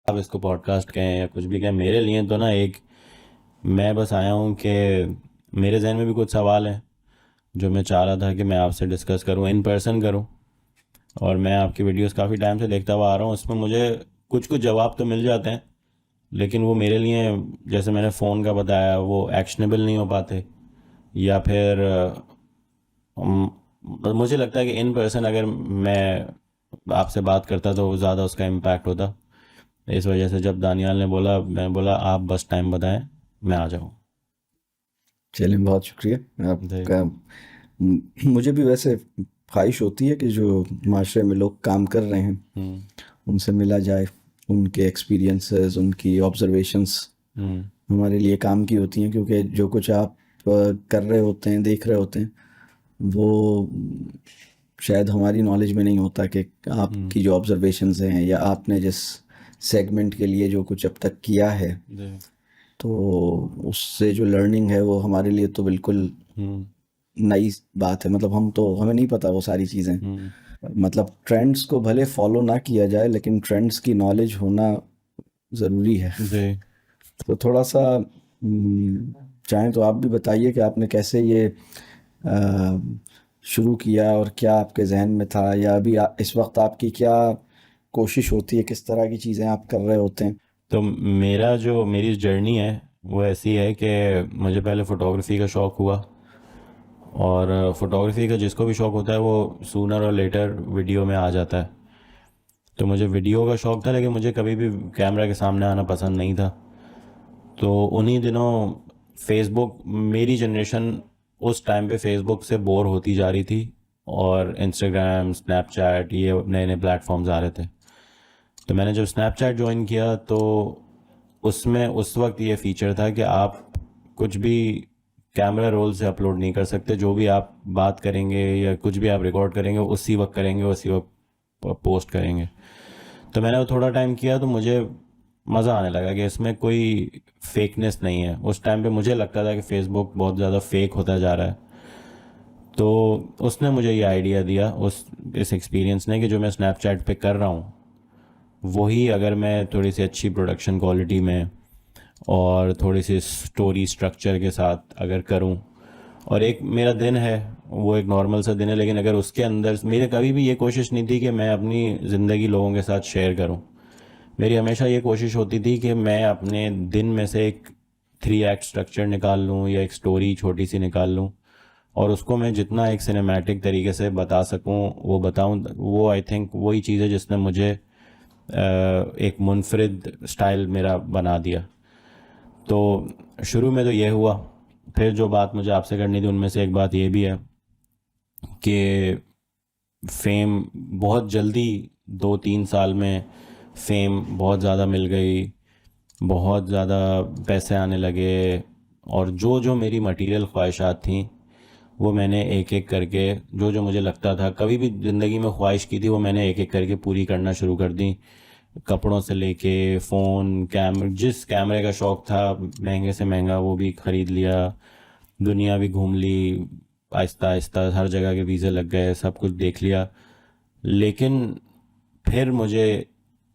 آپ اس کو pod cost کہیں یا کچھ بھی کہیں، میرے لیے تو نا ایک، میں بس آیا ہوں کہ میرے ذہن میں بھی کچھ سوال ہیں جو میں چاہ رہا تھا کہ میں آپ سے ڈسکس کروں، ان پرسن کروں. اور میں آپ کی ویڈیوز کافی ٹائم سے دیکھتا ہوا آ رہا ہوں، اس میں مجھے کچھ جواب تو مل جاتے ہیں، لیکن وہ میرے لیے، جیسے میں نے فون کا بتایا، وہ ایکشنیبل نہیں ہو پاتے. یا پھر مجھے لگتا ہے کہ ان پرسن اگر میں آپ سے بات کرتا تو زیادہ اس کا امپیکٹ ہوتا. اس وجہ سے جب دانیال نے بولا، میں بولا آپ بس ٹائم بتائیں، میں آ جاؤں. چلیں، بہت شکریہ آپ جی. کا. مجھے بھی ویسے خواہش ہوتی ہے کہ جو معاشرے میں لوگ کام کر رہے ہیں ہوں. ان سے ملا جائے، ان کے ایکسپیرینسز، ان کی آبزرویشنس ہوں. ہمارے لیے کام کی ہوتی ہیں، کیونکہ جو کچھ آپ کر رہے ہوتے ہیں، دیکھ رہے ہوتے ہیں، وہ شاید ہماری نالج میں نہیں ہوتا کہ آپ ہوں. کی جو آبزرویشنز ہیں یا آپ نے جس سیگمنٹ کے لیے جو کچھ اب تک کیا ہے، جی. تو اس سے جو لرننگ ہے وہ ہمارے لیے تو بالکل ہوں. نئی بات ہے. مطلب ہمیں نہیں پتا وہ ساری چیزیں. ہوں. مطلب ٹرینڈز کو بھلے فالو نہ کیا جائے، لیکن ٹرینڈز کی نالج ہونا ضروری ہے. جی. تو تھوڑا سا چاہیں تو آپ بھی بتائیے کہ آپ نے کیسے یہ شروع کیا، اور کیا آپ کے ذہن میں تھا، یا ابھی اس وقت آپ کی کیا کوشش ہوتی ہے، کس طرح کی چیزیں آپ کر رہے ہوتے ہیں. تو میری جرنی ہے وہ ایسی ہے کہ مجھے پہلے فوٹوگرافی کا شوق ہوا، اور فوٹوگرافی کا جس کو بھی شوق ہوتا ہے وہ سونر اور لیٹر ویڈیو میں آ جاتا ہے. تو مجھے ویڈیو کا شوق تھا، لیکن مجھے کبھی بھی کیمرہ کے سامنے آنا پسند نہیں تھا. تو انہی دنوں فیس بک، میری جنریشن اس ٹائم پہ فیس بک سے بور ہوتی جا رہی تھی، اور انسٹاگرام، اسنیپ چیٹ، یہ نئے نئے پلیٹ فارمز آ رہے تھے. تو میں نے جب اسنیپ چیٹ جوائن کیا تو اس میں اس وقت یہ فیچر تھا کہ آپ کچھ بھی کیمرہ رول سے اپلوڈ نہیں کر سکتے، جو بھی آپ بات کریں گے یا کچھ بھی آپ ریکارڈ کریں گے اسی وقت کریں گے، اسی وقت پوسٹ کریں گے. تو میں نے وہ تھوڑا ٹائم کیا تو مجھے مزہ آنے لگا کہ اس میں کوئی فیکنس نہیں ہے. اس ٹائم پہ مجھے لگتا تھا کہ فیس بک بہت زیادہ فیک ہوتا جا رہا ہے. تو اس نے مجھے یہ آئیڈیا دیا، اس ایکسپیرینس نے، کہ جو میں اسنیپ چیٹ پہ کر رہا ہوں وہی اگر میں تھوڑی سی اچھی پروڈکشن کوالٹی میں اور تھوڑی سی سٹوری سٹرکچر کے ساتھ اگر کروں، اور ایک میرا دن ہے وہ ایک نارمل سا دن ہے، لیکن اگر اس کے اندر میرے کبھی بھی یہ کوشش نہیں تھی کہ میں اپنی زندگی لوگوں کے ساتھ شیئر کروں. میری ہمیشہ یہ کوشش ہوتی تھی کہ میں اپنے دن میں سے ایک 3 ایکٹ سٹرکچر نکال لوں یا ایک سٹوری چھوٹی سی نکال لوں، اور اس کو میں جتنا ایک سنیمیٹک طریقے سے بتا سکوں وہ بتاؤں. وہ آئی تھنک وہی چیز ہے جس نے مجھے ایک منفرد سٹائل میرا بنا دیا. تو شروع میں تو یہ ہوا. پھر جو بات مجھے آپ سے کرنی تھی ان میں سے ایک بات یہ بھی ہے کہ فیم بہت جلدی 2-3 سال میں فیم بہت زیادہ مل گئی، بہت زیادہ پیسے آنے لگے، اور جو میری مٹیریل خواہشات تھیں وہ میں نے ایک ایک کر کے، جو مجھے لگتا تھا کبھی بھی زندگی میں خواہش کی تھی، وہ میں نے ایک ایک کر کے پوری کرنا شروع کر دی. کپڑوں سے لے کے فون، جس کیمرے کا شوق تھا مہنگے سے مہنگا وہ بھی خرید لیا، دنیا بھی گھوم لی، آہستہ آہستہ ہر جگہ کے ویزے لگ گئے، سب کچھ دیکھ لیا. لیکن پھر مجھے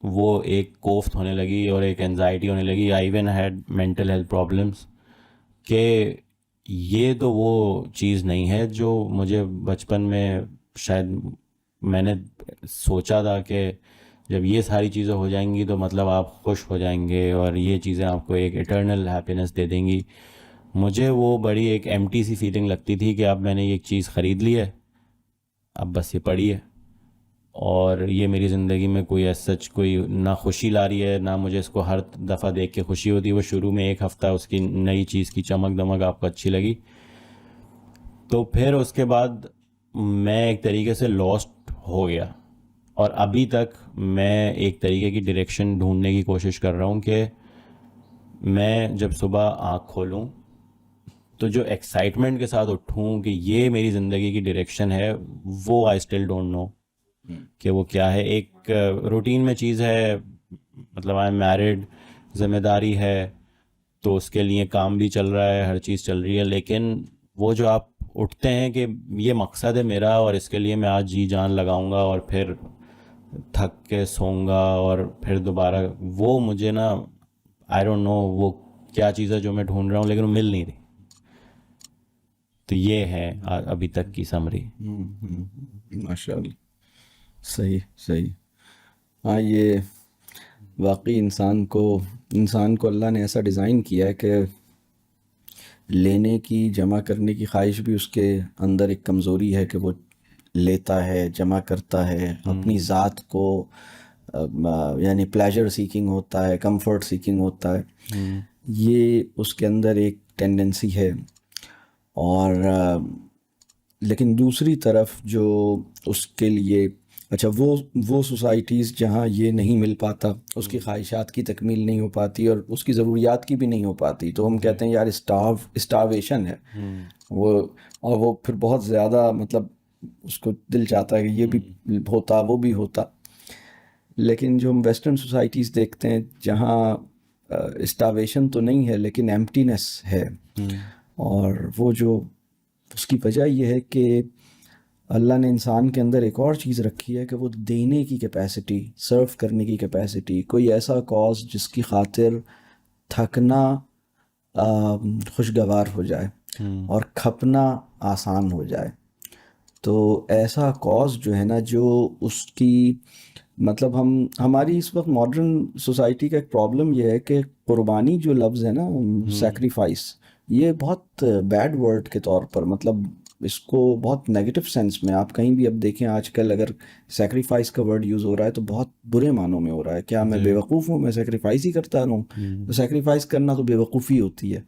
وہ ایک کوفت ہونے لگی اور ایک انزائٹی ہونے لگی. I even had mental health problems, کہ یہ تو وہ چیز نہیں ہے جو مجھے بچپن میں شاید میں نے سوچا تھا کہ جب یہ ساری چیزیں ہو جائیں گی تو مطلب آپ خوش ہو جائیں گے اور یہ چیزیں آپ کو ایک ایٹرنل ہیپینس دے دیں گی. مجھے وہ بڑی ایک ایمٹی سی فیلنگ لگتی تھی کہ اب میں نے یہ چیز خرید لی ہے، اب بس یہ پڑی ہے، اور یہ میری زندگی میں کوئی سچ کوئی نہ خوشی لا رہی ہے، نہ مجھے اس کو ہر دفعہ دیکھ کے خوشی ہوتی ہے. وہ شروع میں ایک ہفتہ اس کی نئی چیز کی چمک دمک آپ کو اچھی لگی، تو پھر اس کے بعد میں ایک طریقے سے لاسٹ ہو گیا. اور ابھی تک میں ایک طریقے کی ڈائریکشن ڈھونڈنے کی کوشش کر رہا ہوں کہ میں جب صبح آنکھ کھولوں تو جو ایکسائٹمنٹ کے ساتھ اٹھوں کہ یہ میری زندگی کی ڈائریکشن ہے، وہ آئی اسٹل ڈونٹ نو کہ وہ کیا ہے. ایک روٹین میں چیز ہے، مطلب آئی ایم میرڈ، ذمہ داری ہے، تو اس کے لیے کام بھی چل رہا ہے، ہر چیز چل رہی ہے، لیکن وہ جو آپ اٹھتے ہیں کہ یہ مقصد ہے میرا اور اس کے لیے میں آج جی جان لگاؤں گا، اور پھر تھک کے سونگا اور پھر دوبارہ وہ مجھے نا آئی ڈونٹ نو وہ کیا چیز ہے جو میں ڈھونڈ رہا ہوں لیکن وہ مل نہیں رہی. تو یہ ہے ابھی تک کی سمری. ماشاء اللہ. صحیح صحیح. ہاں یہ واقعی انسان کو اللہ نے ایسا ڈیزائن کیا ہے کہ لینے کی جمع کرنے کی خواہش بھی اس کے اندر ایک کمزوری ہے کہ وہ لیتا ہے جمع کرتا ہے اپنی ذات کو یعنی پلیجر سیکنگ ہوتا ہے کمفرٹ سیکنگ ہوتا ہے. یہ اس کے اندر ایک ٹینڈنسی ہے. اور لیکن دوسری طرف جو اس کے لیے اچھا وہ سوسائٹیز جہاں یہ نہیں مل پاتا اس کی خواہشات کی تکمیل نہیں ہو پاتی اور اس کی ضروریات کی بھی نہیں ہو پاتی تو ہم کہتے ہیں یار اسٹارویشن ہے وہ. اور وہ پھر بہت زیادہ مطلب اس کو دل چاہتا ہے کہ یہ بھی ہوتا وہ بھی ہوتا. لیکن جو ہم ویسٹرن سوسائٹیز دیکھتے ہیں جہاں اسٹارویشن تو نہیں ہے لیکن ایمپٹینس ہے. اور وہ جو اس کی وجہ یہ ہے کہ اللہ نے انسان کے اندر ایک اور چیز رکھی ہے کہ وہ دینے کی کیپیسٹی سرو کرنے کی کیپیسٹی کوئی ایسا کاز جس کی خاطر تھکنا خوشگوار ہو جائے اور کھپنا آسان ہو جائے. تو ایسا کاز جو ہے نا جو اس کی مطلب ہماری اس وقت ماڈرن سوسائٹی کا ایک پرابلم یہ ہے کہ قربانی جو لفظ ہے نا سیکریفائس یہ بہت بیڈ ورڈ کے طور پر مطلب اس کو بہت نیگیٹو سینس میں آپ کہیں بھی اب دیکھیں آج کل اگر سیکریفائس کا ورڈ یوز ہو رہا ہے تو بہت برے معنوں میں ہو رہا ہے. کیا میں بے وقوف ہوں میں سیکریفائس ہی کرتا رہوں؟ تو سیکریفائس کرنا تو بے وقوفی ہوتی ہے.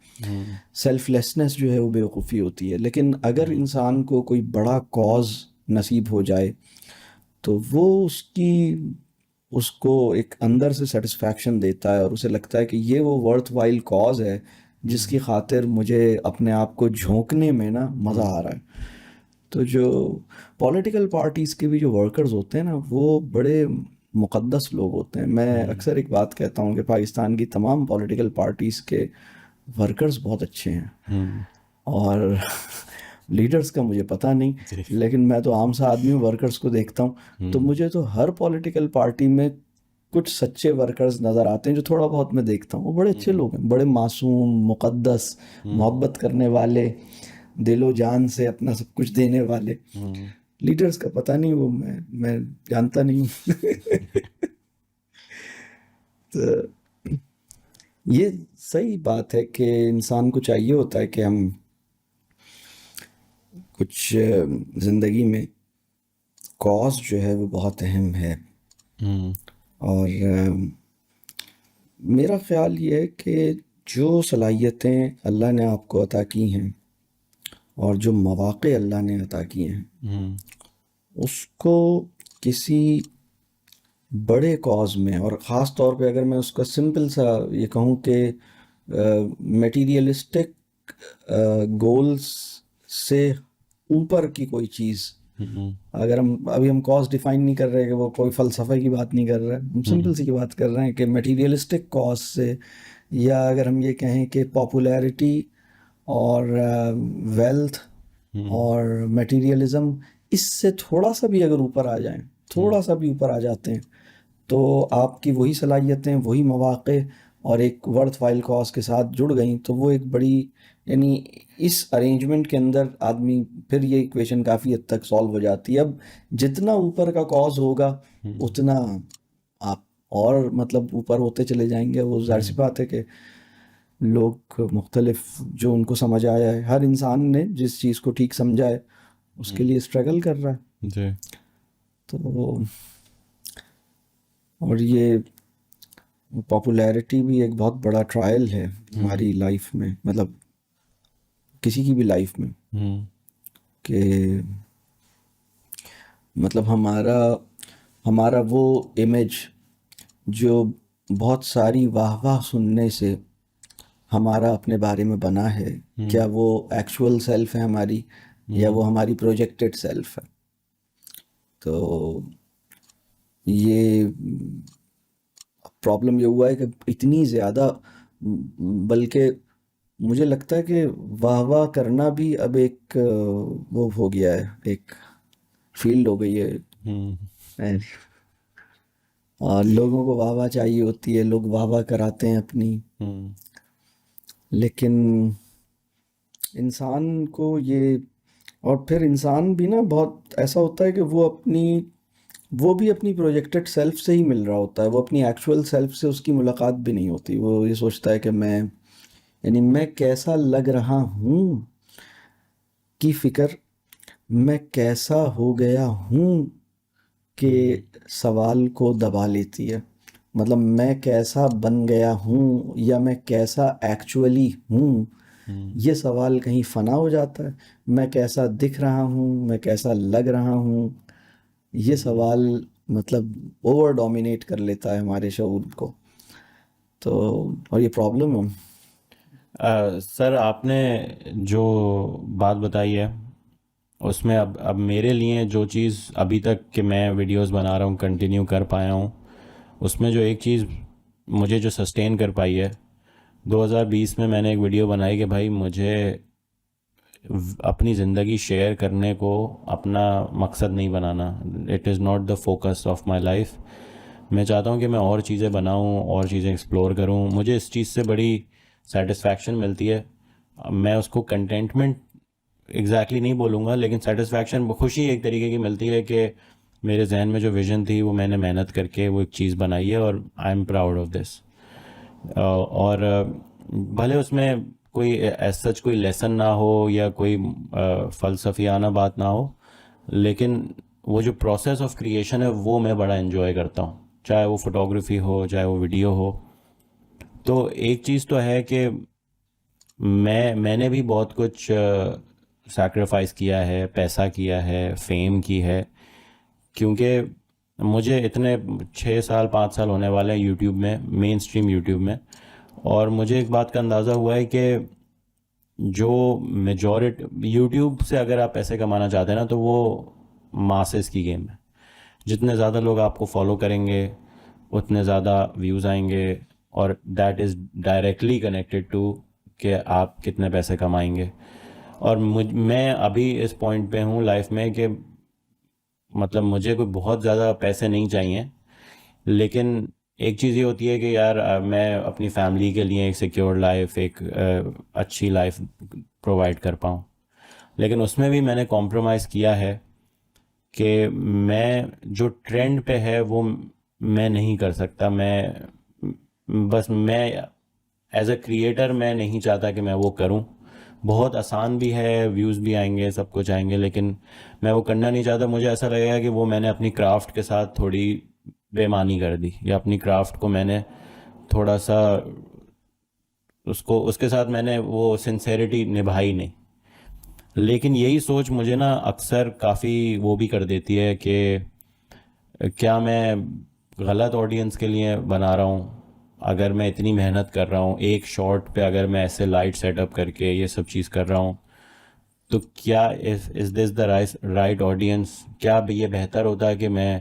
سیلف لیسنس جو ہے وہ بے وقوفی ہوتی ہے. لیکن اگر انسان کو کوئی بڑا کاز نصیب ہو جائے تو وہ اس کو ایک اندر سے سیٹسفیکشن دیتا ہے اور اسے لگتا ہے کہ یہ وہ ورتھ وائل کاز ہے جس کی خاطر مجھے اپنے آپ کو جھونکنے میں نا مزہ آ رہا ہے. تو جو پولیٹیکل پارٹیز کے بھی جو ورکرز ہوتے ہیں نا وہ بڑے مقدس لوگ ہوتے ہیں. میں اکثر ایک بات کہتا ہوں کہ پاکستان کی تمام پولیٹیکل پارٹیز کے ورکرز بہت اچھے ہیں اور لیڈرز کا مجھے پتہ نہیں لیکن میں تو عام سا آدمی ہوں ورکرز کو دیکھتا ہوں تو مجھے تو ہر پولیٹیکل پارٹی میں کچھ سچے ورکرز نظر آتے ہیں جو تھوڑا بہت میں دیکھتا ہوں. وہ بڑے اچھے لوگ ہیں بڑے معصوم مقدس محبت کرنے والے دل و جان سے اپنا سب کچھ دینے والے. لیڈرز کا پتہ نہیں وہ میں جانتا نہیں ہوں. تو یہ صحیح بات ہے کہ انسان کو چاہیے ہوتا ہے کہ ہم کچھ زندگی میں کاز جو ہے وہ بہت اہم ہے. اور میرا خیال یہ ہے کہ جو صلاحیتیں اللہ نے آپ کو عطا کی ہیں اور جو مواقع اللہ نے عطا کیے ہیں اس کو کسی بڑے کاز میں اور خاص طور پہ اگر میں اس کا سمپل سا یہ کہوں کہ میٹیریلسٹک گولز سے اوپر کی کوئی چیز اگر ہم کاز ڈیفائن نہیں کر رہے کہ وہ کوئی فلسفے کی بات نہیں کر رہے ہم سمپل سی کی بات کر رہے ہیں کہ میٹیریلسٹک کاز سے یا اگر ہم یہ کہیں کہ پاپولیرٹی اور ویلتھ اور میٹیریلزم اس سے تھوڑا سا بھی اگر اوپر آ جائیں تھوڑا سا بھی اوپر آ جاتے ہیں تو آپ کی وہی صلاحیتیں وہی مواقع اور ایک ورتھ وائل کاز کے ساتھ جڑ گئیں تو وہ ایک بڑی یعنی اس ارینجمنٹ کے اندر آدمی پھر یہ ایکویشن کافی حد تک سالو ہو جاتی ہے. اب جتنا اوپر کا کاز ہوگا اتنا آپ اور مطلب اوپر ہوتے چلے جائیں گے. وہ ظاہر سی بات ہے کہ لوگ مختلف جو ان کو سمجھ آیا ہے ہر انسان نے جس چیز کو ٹھیک سمجھا ہے اس کے لیے اسٹرگل کر رہا ہے جی. تو اور یہ پاپولیرٹی بھی ایک بہت بڑا ٹرائل ہے ہماری لائف میں مطلب کسی کی بھی لائف میں کہ مطلب ہمارا وہ امیج جو بہت ساری واہ واہ سننے سے ہمارا اپنے بارے میں بنا ہے کیا وہ ایکچول سیلف ہے ہماری یا وہ ہماری پروجیکٹڈ سیلف ہے. تو یہ پرابلم یہ ہوا ہے کہ اتنی زیادہ بلکہ مجھے لگتا ہے کہ واہ واہ کرنا بھی اب ایک وہ ہو گیا ہے ایک فیلڈ ہو گئی ہے. اور لوگوں کو واہ واہ چاہیے ہوتی ہے، لوگ واہ واہ کراتے ہیں اپنی. لیکن انسان کو یہ، اور پھر انسان بھی نا بہت ایسا ہوتا ہے کہ وہ بھی اپنی پروجیکٹڈ سیلف سے ہی مل رہا ہوتا ہے، وہ اپنی ایکچول سیلف سے اس کی ملاقات بھی نہیں ہوتی. وہ یہ سوچتا ہے کہ میں کیسا لگ رہا ہوں کی فکر، میں کیسا ہو گیا ہوں کہ سوال کو دبا لیتی ہے. مطلب میں کیسا بن گیا ہوں یا میں کیسا ایکچولی ہوں، یہ سوال کہیں فنا ہو جاتا ہے. میں کیسا دکھ رہا ہوں، میں کیسا لگ رہا ہوں، یہ سوال مطلب اوور ڈومینیٹ کر لیتا ہے ہمارے شعور کو. تو اور یہ پرابلم ہے. سر آپ نے جو بات بتائی ہے اس میں اب میرے لیے جو چیز ابھی تک کہ میں ویڈیوز بنا رہا ہوں کنٹینیو کر پایا ہوں، اس میں جو ایک چیز مجھے جو سسٹین کر پائی ہے، 2020 میں نے ایک ویڈیو بنائی کہ بھائی مجھے اپنی زندگی شیئر کرنے کو اپنا مقصد نہیں بنانا. It is not the focus of my life. میں چاہتا ہوں کہ میں اور چیزیں بناؤں، اور چیزیں ایکسپلور کروں. مجھے اس چیز سے بڑی سیٹسفیکشن ملتی ہے. میں اس کو کنٹینٹمنٹ ایگزیکٹلی نہیں بولوں گا، لیکن سیٹسفیکشن، خوشی ایک طریقے کی ملتی ہے کہ میرے ذہن میں جو ویژن تھی وہ میں نے محنت کر کے وہ ایک چیز بنائی ہے، اور I am proud of this. اور بھلے اس میں کوئی ایز سچ کوئی لیسن نہ ہو یا کوئی فلسفیانہ بات نہ ہو، لیکن وہ جو پروسیس آف کریشن ہے وہ میں بڑا انجوائے کرتا ہوں، چاہے وہ فوٹوگرافی ہو چاہے وہ ویڈیو ہو. تو ایک چیز تو ہے کہ میں نے بھی بہت کچھ سیکریفائس کیا ہے، پیسہ کیا ہے، فیم کی ہے، کیونکہ مجھے اتنے 6 سال 5 سال ہونے والے ہیں یوٹیوب میں، مین اسٹریم یوٹیوب میں. اور مجھے ایک بات کا اندازہ ہوا ہے کہ جو میجورٹی یوٹیوب سے اگر آپ پیسے کمانا چاہتے ہیں نا تو وہ ماسز کی گیم ہے. جتنے زیادہ لوگ آپ کو فالو کریں گے اتنے زیادہ ویوز آئیں گے، اور that is directly connected to کہ آپ کتنے پیسے کمائیں گے. اور میں ابھی اس پوائنٹ پہ ہوں لائف میں کہ مطلب مجھے کوئی بہت زیادہ پیسے نہیں چاہیے، لیکن ایک چیز یہ ہوتی ہے کہ یار میں اپنی فیملی کے لیے ایک سیکیور لائف، ایک اچھی لائف پرووائڈ کر پاؤں. لیکن اس میں بھی میں نے کمپرومائز کیا ہے کہ میں جو ٹرینڈ پہ ہے وہ میں نہیں کر سکتا. میں ایز اے کریٹر میں نہیں چاہتا کہ میں وہ کروں. بہت آسان بھی ہے، ویوز بھی آئیں گے، سب کچھ آئیں گے، لیکن میں وہ کرنا نہیں چاہتا. مجھے ایسا لگے گا کہ وہ میں نے اپنی کرافٹ کے ساتھ تھوڑی بے معنی کر دی، یا اپنی کرافٹ کو میں نے تھوڑا سا اس کے ساتھ میں نے وہ سنسیریٹی نبھائی نہیں. لیکن یہی سوچ مجھے نا اکثر کافی وہ بھی کر دیتی ہے کہ کیا میں غلط آڈینس کے لیے بنا رہا ہوں. اگر میں اتنی محنت کر رہا ہوں ایک شارٹ پہ، اگر میں ایسے لائٹ سیٹ اپ کر کے یہ سب چیز کر رہا ہوں، تو کیا از دس دا رائٹ آڈینس؟ کیا یہ بہتر ہوتا ہے کہ میں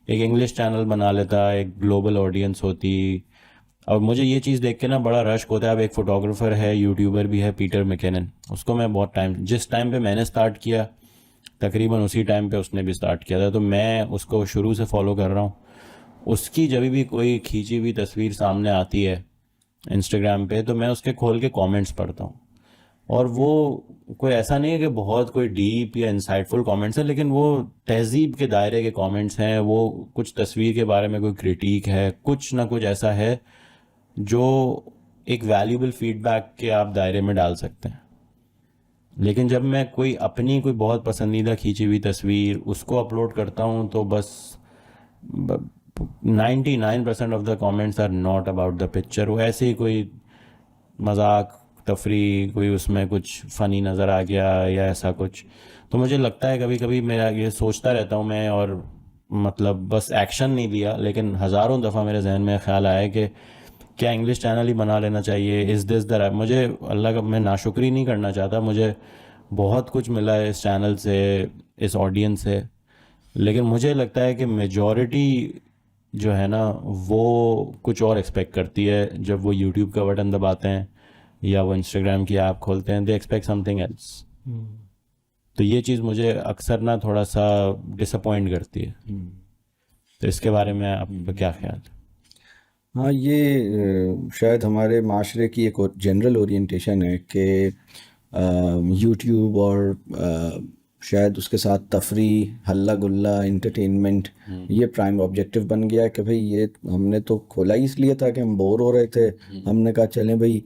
ایک انگلش چینل بنا لیتا، ایک گلوبل آڈینس ہوتی؟ اور مجھے یہ چیز دیکھ کے نا بڑا رشک ہوتا ہے. اب ایک فوٹوگرافر ہے، یوٹیوبر بھی ہے، پیٹر میکنن. اس کو میں بہت جس ٹائم پہ میں نے سٹارٹ کیا تقریباً اسی ٹائم پہ اس نے بھی سٹارٹ کیا تھا، تو میں اس کو شروع سے فالو کر رہا ہوں. اس کی جب بھی کوئی کھینچی ہوئی تصویر سامنے آتی ہے انسٹاگرام پہ تو میں اس کے کھول کے کامنٹس پڑھتا ہوں. اور وہ کوئی ایسا نہیں ہے کہ بہت کوئی ڈیپ یا انسائٹ فل کامنٹس ہیں، لیکن وہ تہذیب کے دائرے کے کامنٹس ہیں. وہ کچھ تصویر کے بارے میں کوئی کریٹیک ہے، کچھ نہ کچھ ایسا ہے جو ایک ویلیوبل فیڈ بیک کے آپ دائرے میں ڈال سکتے ہیں. لیکن جب میں کوئی اپنی کوئی بہت پسندیدہ کھینچی ہوئی تصویر اس کو اپلوڈ کرتا ہوں تو بس 99% of the comments are not about the picture. وہ ایسے ہی کوئی مذاق تفریح، کوئی اس میں کچھ فنی نظر آ گیا یا ایسا کچھ. تو مجھے لگتا ہے کبھی کبھی میرا یہ سوچتا رہتا ہوں میں، اور مطلب بس ایکشن نہیں لیا، لیکن ہزاروں دفعہ میرے ذہن میں خیال آیا کہ کیا انگلش چینل ہی بنا لینا چاہیے. از دس دا مجھے اللہ کا میں ناشکری نہیں کرنا چاہتا، مجھے بہت کچھ ملا ہے اس چینل سے، اس آڈینس سے. لیکن مجھے لگتا ہے کہ میجورٹی جو ہے نا وہ کچھ اور ایکسپیکٹ کرتی ہے. جب وہ یوٹیوب کا بٹن دباتے ہیں یا وہ انسٹاگرام کی ایپ کھولتے ہیں، they expect something else. تو یہ چیز مجھے اکثر نا تھوڑا سا ڈس اپوائنٹ کرتی ہے. تو اس کے بارے میں آپ کا کیا خیال ہے؟ ہاں، یہ شاید ہمارے معاشرے کی ایک جنرل اورینٹیشن ہے کہ یوٹیوب اور شاید اس کے ساتھ تفریح، ہلا گلا، انٹرٹینمنٹ، یہ پرائم آبجیکٹیو بن گیا ہے کہ بھئی یہ ہم نے تو کھولا ہی اس لیے تھا کہ ہم بور ہو رہے تھے. ہم نے کہا چلیں بھئی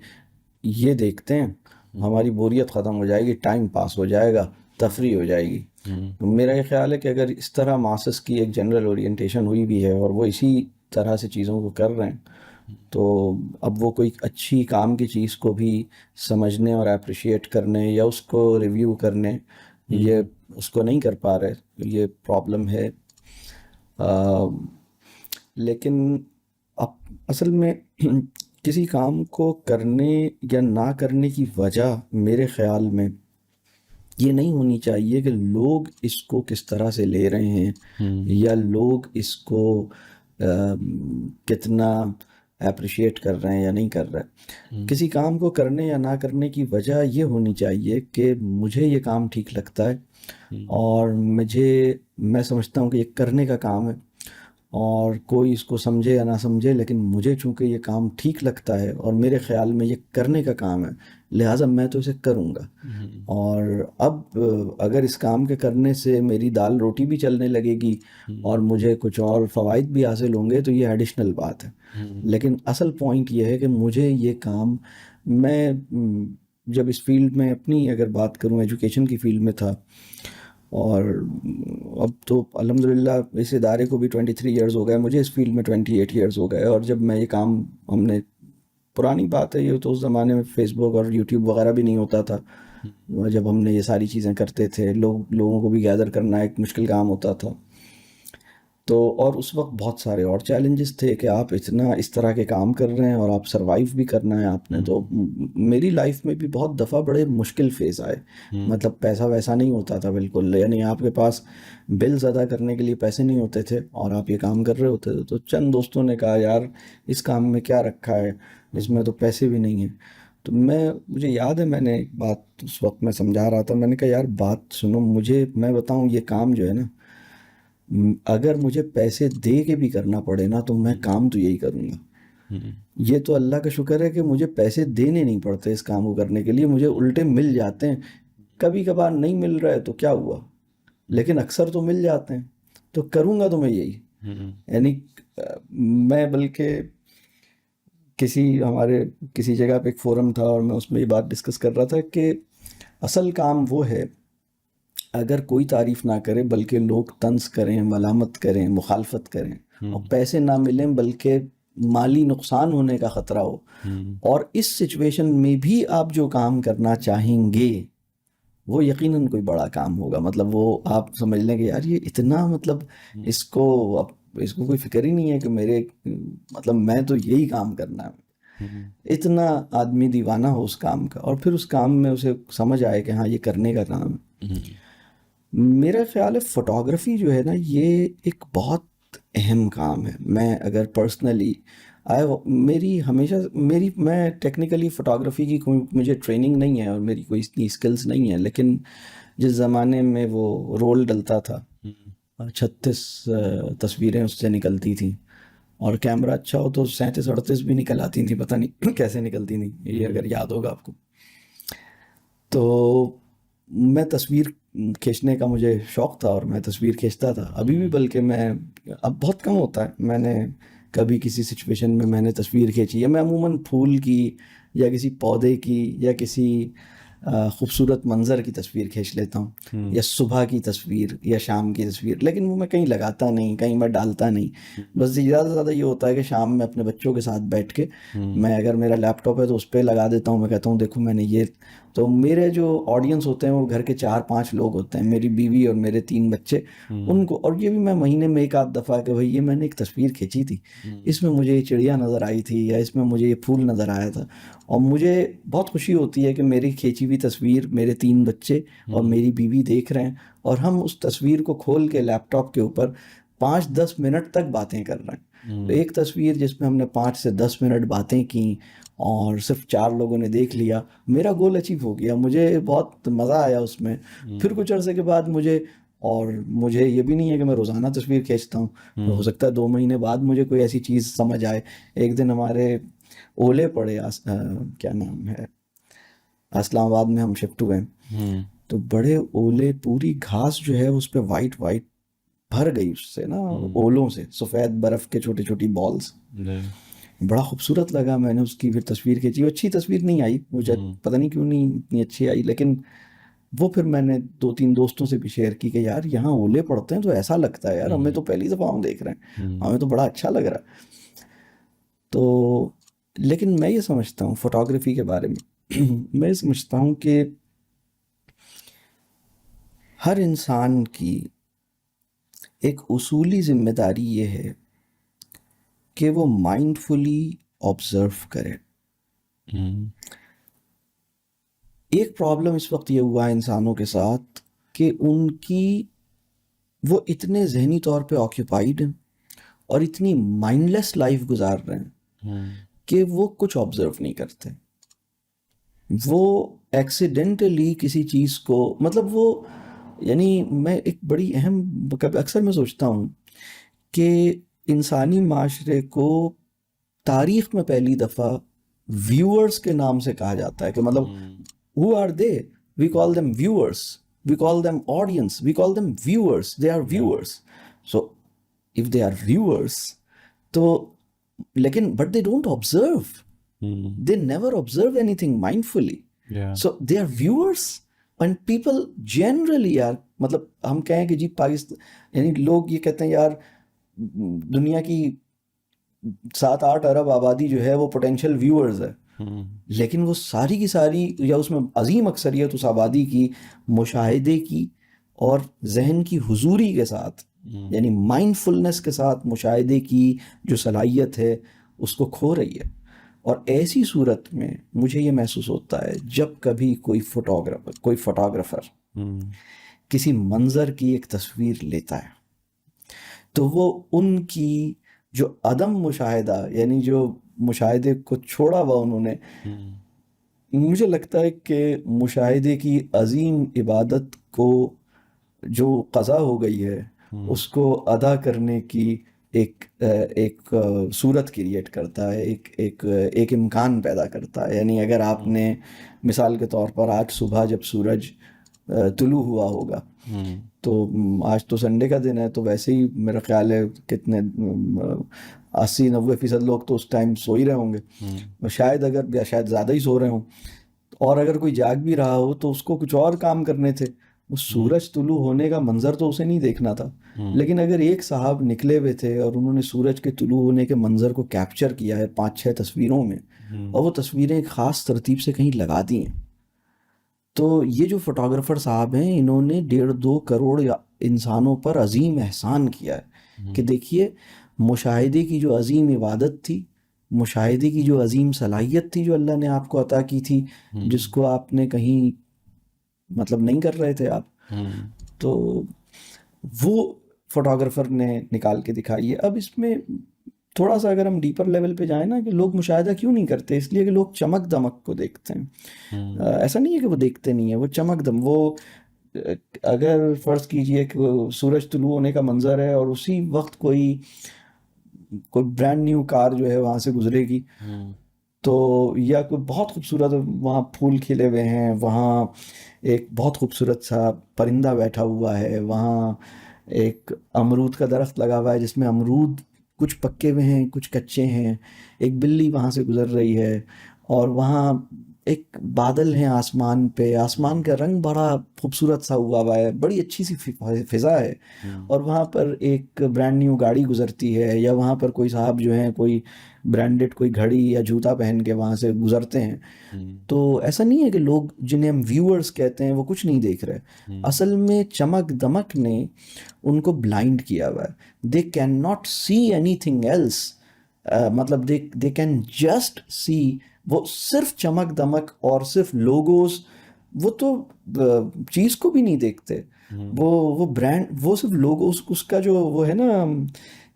یہ دیکھتے ہیں، ہماری بوریت ختم ہو جائے گی، ٹائم پاس ہو جائے گا، تفریح ہو جائے گی. میرا یہ خیال ہے کہ اگر اس طرح ماسس کی ایک جنرل اورینٹیشن ہوئی بھی ہے اور وہ اسی طرح سے چیزوں کو کر رہے ہیں، تو اب وہ کوئی اچھی کام کی چیز کو بھی سمجھنے اور اپریشیٹ کرنے یا اس کو ریویو کرنے، یہ اس کو نہیں کر پا رہے. یہ پرابلم ہے. لیکن اب اصل میں کسی کام کو کرنے یا نہ کرنے کی وجہ میرے خیال میں یہ نہیں ہونی چاہیے کہ لوگ اس کو کس طرح سے لے رہے ہیں یا لوگ اس کو کتنا اپریشیٹ کر رہے ہیں یا نہیں کر رہے. کسی کام کو کرنے یا نہ کرنے کی وجہ یہ ہونی چاہیے کہ مجھے یہ کام ٹھیک لگتا ہے اور میں سمجھتا ہوں کہ یہ کرنے کا کام ہے، اور کوئی اس کو سمجھے یا نہ سمجھے، لیکن مجھے چونکہ یہ کام ٹھیک لگتا ہے اور میرے خیال میں یہ کرنے کا کام ہے، لہٰذا میں تو اسے کروں گا. اور اب اگر اس کام کے کرنے سے میری دال روٹی بھی چلنے لگے گی اور مجھے کچھ اور فوائد بھی حاصل ہوں گے تو یہ ایڈیشنل بات ہے. لیکن اصل پوائنٹ یہ ہے کہ مجھے یہ کام، میں جب اس فیلڈ میں اپنی اگر بات کروں، ایجوکیشن کی فیلڈ میں تھا، اور اب تو الحمدللہ اس ادارے کو بھی 23 ایئرز ہو گئے، مجھے اس فیلڈ میں 28 ایئرز ہو گئے. اور جب میں یہ کام، ہم نے، پرانی بات ہے یہ تو، اس زمانے میں فیس بک اور یوٹیوب وغیرہ بھی نہیں ہوتا تھا، جب ہم نے یہ ساری چیزیں کرتے تھے، لوگوں کو بھی گیدر کرنا ایک مشکل کام ہوتا تھا. تو اور اس وقت بہت سارے اور چیلنجز تھے کہ آپ اتنا اس طرح کے کام کر رہے ہیں اور آپ سروائیو بھی کرنا ہے آپ نے. تو میری لائف میں بھی بہت دفعہ بڑے مشکل فیز آئے. مطلب پیسہ ویسا نہیں ہوتا تھا بالکل، یعنی آپ کے پاس بلز ادا کرنے کے لیے پیسے نہیں ہوتے تھے اور آپ یہ کام کر رہے ہوتے تھے. تو چند دوستوں نے کہا یار اس کام میں کیا رکھا ہے، اس میں تو پیسے بھی نہیں ہیں. تو مجھے یاد ہے، میں نے ایک بات اس وقت میں سمجھا رہا تھا، میں نے کہا یار بات سنو، میں بتاؤں یہ کام جو ہے نا، اگر مجھے پیسے دے کے بھی کرنا پڑے نا تو میں کام تو یہی کروں گا. یہ تو اللہ کا شکر ہے کہ مجھے پیسے دینے نہیں پڑتے اس کام کو کرنے کے لیے، مجھے الٹے مل جاتے ہیں. کبھی کبھار نہیں مل رہے تو کیا ہوا، لیکن اکثر تو مل جاتے ہیں، تو کروں گا تو میں یہی. یعنی میں بلکہ کسی جگہ پہ ایک فورم تھا اور میں اس میں یہ بات ڈسکس کر رہا تھا کہ اصل کام وہ ہے، اگر کوئی تعریف نہ کرے بلکہ لوگ طنز کریں، ملامت کریں، مخالفت کریں، اور پیسے نہ ملیں بلکہ مالی نقصان ہونے کا خطرہ ہو، اور اس سچویشن میں بھی آپ جو کام کرنا چاہیں گے وہ یقیناً کوئی بڑا کام ہوگا. مطلب وہ آپ سمجھ لیں کہ یار یہ اتنا، مطلب اس کو کوئی فکر ہی نہیں ہے کہ مطلب میں تو یہی کام کرنا ہے. اتنا آدمی دیوانہ ہو اس کام کا، اور پھر اس کام میں اسے سمجھ آئے کہ ہاں یہ کرنے کا کام ہے. میرا خیال ہے فوٹوگرافی جو ہے نا، یہ ایک بہت اہم کام ہے. میں اگر پرسنلی میں ٹیکنیکلی فوٹوگرافی کی مجھے ٹریننگ نہیں ہے اور میری کوئی اتنی اسکلز نہیں ہے، لیکن جس زمانے میں وہ رول ڈلتا تھا 36 تصویریں اس سے نکلتی تھیں، اور کیمرہ اچھا ہو تو 37 38 بھی نکل آتی تھیں، پتہ نہیں کیسے نکلتی تھیں، یہ اگر یاد ہوگا آپ کو. تو میں تصویر کھینچنے کا مجھے شوق تھا اور میں تصویر کھینچتا تھا ابھی بھی، بلکہ اب بہت کم ہوتا ہے. میں نے کبھی کسی سچویشن میں نے تصویر کھینچی ہے، میں عموماً پھول کی یا کسی پودے کی یا کسی خوبصورت منظر کی تصویر کھینچ لیتا ہوں، یا صبح کی تصویر یا شام کی تصویر، لیکن وہ میں کہیں لگاتا نہیں، کہیں میں ڈالتا نہیں. بس زیادہ سے زیادہ یہ ہوتا ہے کہ شام میں اپنے بچوں کے ساتھ بیٹھ کے میں، اگر میرا لیپ ٹاپ ہے تو اس پہ لگا دیتا ہوں، میں کہتا ہوں دیکھو میں نے یہ. تو میرے جو آڈینس ہوتے ہیں وہ گھر کے 4-5 لوگ ہوتے ہیں، میری بیوی اور میرے 3 بچے، ان کو، اور یہ بھی میں مہینے میں ایک آدھ دفعہ کہ بھائی یہ میں نے ایک تصویر کھینچی تھی، اس میں مجھے یہ چڑیا نظر آئی تھی یا اس میں مجھے یہ پھول نظر آیا تھا. اور مجھے بہت خوشی ہوتی ہے کہ میری کھینچی ہوئی تصویر میرے 3 بچے اور میری بیوی دیکھ رہے ہیں، اور ہم اس تصویر کو کھول کے لیپ ٹاپ کے اوپر 5-10 منٹ تک باتیں کر رہے ہیں. تو ایک تصویر جس میں ہم نے 5 سے 10 منٹ باتیں کی اور صرف 4 لوگوں نے دیکھ لیا، میرا گول اچیو ہو گیا. مجھے بہت مزہ آیا اس میں. پھر کچھ عرصے کے بعد مجھے اور مجھے یہ بھی نہیں ہے کہ میں روزانہ تصویر کھینچتا ہوں. ہو سکتا ہے 2 مہینے بعد مجھے کوئی ایسی چیز سمجھ آئے. ایک دن ہمارے اولے پڑے کیا نام ہے, اسلام آباد میں ہم شفٹ ہوئے ہیں, تو بڑے اولے, پوری گھاس جو ہے اس پہ وائٹ وائٹ بھر گئی اس سے نا, اولوں سے, سفید برف کے چھوٹی چھوٹی بالز. بڑا خوبصورت لگا, میں نے اس کی پھر تصویر کھینچی. اچھی تصویر نہیں آئی مجھے, پتہ نہیں کیوں نہیں اتنی اچھی آئی, لیکن وہ پھر میں نے 2-3 دوستوں سے بھی شیئر کی کہ یار یہاں اولے پڑتے ہیں تو ایسا لگتا ہے یار, ہمیں تو پہلی دفعہ ہم دیکھ رہے ہیں, ہمیں تو بڑا اچھا لگ رہا ہے. تو لیکن میں یہ سمجھتا ہوں فوٹوگرافی کے بارے میں, میں یہ سمجھتا ہوں کہ ہر انسان کی ایک اصولی ذمہ داری یہ ہے کہ وہ مائنڈ فلی آبزرو کرے. ایک پرابلم اس وقت یہ ہوا ہے انسانوں کے ساتھ کہ ان کی وہ اتنے ذہنی طور پہ آکیوپائیڈ ہیں اور اتنی مائنڈ لیس لائف گزار رہے ہیں کہ وہ کچھ آبزرو نہیں کرتے. وہ ایکسیڈنٹلی کسی چیز کو, مطلب وہ, یعنی میں ایک بڑی اہم, اکثر میں سوچتا ہوں کہ انسانی معاشرے کو تاریخ میں پہلی دفعہ ویورز کے نام سے کہا جاتا ہے کہ مطلب who are they? We call them viewers. We call them audience. We call them viewers. They are viewers. So if they are viewers, تو لیکن but they don't observe. They never observe anything mindfully. So they are viewers. And people generally are, مطلب ہم کہیں کہ جی پاکستان, یعنی لوگ یہ کہتے ہیں یار دنیا کی 7-8 ارب آبادی جو ہے وہ پوٹینشیل ویورز ہے, لیکن وہ ساری کی ساری, یا اس میں عظیم اکثریت اس آبادی کی مشاہدے کی اور ذہن کی حضوری کے ساتھ, یعنی مائنڈ فلنس کے ساتھ مشاہدے کی جو صلاحیت ہے اس کو کھو رہی ہے. اور ایسی صورت میں مجھے یہ محسوس ہوتا ہے جب کبھی کوئی فوٹوگرافر کسی منظر کی ایک تصویر لیتا ہے تو وہ ان کی جو عدم مشاہدہ, یعنی جو مشاہدے کو چھوڑا ہوا انہوں نے, مجھے لگتا ہے کہ مشاہدے کی عظیم عبادت کو جو قضا ہو گئی ہے اس کو ادا کرنے کی ایک صورت کریٹ کرتا ہے, ایک امکان پیدا کرتا ہے. یعنی اگر آپ نے مثال کے طور پر آج صبح جب سورج طلوع ہوا ہوگا, تو آج تو سنڈے کا دن ہے, تو ویسے ہی میرا خیال ہے کتنے 80-90% لوگ تو اس ٹائم سو ہی رہے ہوں گے, شاید اگر یا شاید زیادہ ہی سو رہے ہوں, اور اگر کوئی جاگ بھی رہا ہو تو اس کو کچھ اور کام کرنے تھے. وہ سورج طلوع ہونے کا منظر تو اسے نہیں دیکھنا تھا, لیکن اگر ایک صاحب نکلے ہوئے تھے اور انہوں نے سورج کے طلوع ہونے کے منظر کو کیپچر کیا ہے 5-6 تصویروں میں, اور وہ تصویریں ایک خاص ترتیب سے کہیں لگا دی ہیں, تو یہ جو فوٹوگرافر صاحب ہیں انہوں نے 1.5-2 کروڑ انسانوں پر عظیم احسان کیا ہے کہ دیکھیے مشاہدے کی جو عظیم عبادت تھی, مشاہدے کی جو عظیم صلاحیت تھی جو اللہ نے آپ کو عطا کی تھی, جس کو آپ نے کہیں مطلب نہیں کر رہے تھے آپ, تو وہ فوٹوگرافر نے نکال کے دکھائی ہے. اب اس میں تھوڑا سا اگر ہم ڈیپر لیول پہ جائیں نا, کہ لوگ مشاہدہ کیوں نہیں کرتے, اس لیے کہ لوگ چمک دمک کو دیکھتے ہیں. ایسا نہیں ہے کہ وہ دیکھتے نہیں ہیں, وہ چمک دم, وہ اگر فرض کیجئے کہ سورج طلوع ہونے کا منظر ہے اور اسی وقت کوئی برانڈ نیو کار جو ہے وہاں سے گزرے گی, تو یا کوئی بہت خوبصورت وہاں پھول کھلے ہوئے ہیں, وہاں ایک بہت خوبصورت سا پرندہ بیٹھا ہوا ہے, وہاں ایک امرود کا درخت لگا ہوا ہے جس میں امرود کچھ پکے ہوئے ہیں کچھ کچے ہیں, ایک بلی وہاں سے گزر رہی ہے, اور وہاں ایک بادل ہیں آسمان پہ, آسمان کا رنگ بڑا خوبصورت سا ہوا ہے, بڑی اچھی سی فضا ہے, اور وہاں پر ایک برانڈ نیو گاڑی گزرتی ہے, یا وہاں پر کوئی صاحب جو ہیں کوئی برانڈڈ کوئی گھڑی یا جوتا پہن کے وہاں سے گزرتے ہیں. تو ایسا نہیں ہے کہ لوگ جنہیں ہم ویورز کہتے ہیں وہ کچھ نہیں دیکھ رہے, اصل میں چمک دمک نے ان کو بلائنڈ کیا ہوا ہے. They can not see anything else, مطلب دے کین جسٹ سی, وہ صرف چمک دمک اور صرف لوگوز, وہ تو چیز کو بھی نہیں دیکھتے, وہ برانڈ, وہ صرف لوگوز, اس کا جو وہ ہے نا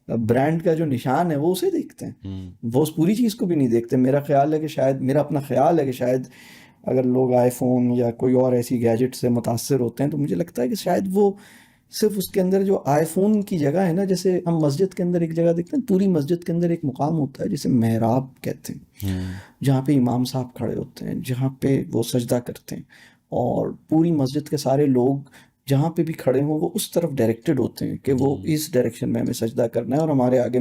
برانڈ کا جو نشان ہے وہ اسے دیکھتے ہیں, وہ اس پوری چیز کو بھی نہیں دیکھتے. میرا خیال ہے کہ شاید, میرا اپنا خیال ہے کہ شاید اگر لوگ آئی فون یا کوئی اور ایسی گیجٹ سے متاثر ہوتے ہیں تو مجھے لگتا ہے کہ شاید وہ صرف اس کے اندر جو آئی فون کی جگہ ہے نا، جیسے ہم مسجد کے اندر ایک جگہ دیکھتے ہیں، پوری مسجد کے اندر ایک مقام ہوتا ہے جسے محراب کہتے ہیں، جہاں پہ امام صاحب کھڑے ہوتے ہیں، جہاں پہ وہ سجدہ کرتے ہیں، اور پوری مسجد کے سارے لوگ جہاں پہ بھی کھڑے ہوں وہ اس طرف ڈائریکٹڈ ہوتے ہیں کہ وہ اس ڈائریکشن میں ہمیں سجدہ کرنا ہے، اور ہمارے آگے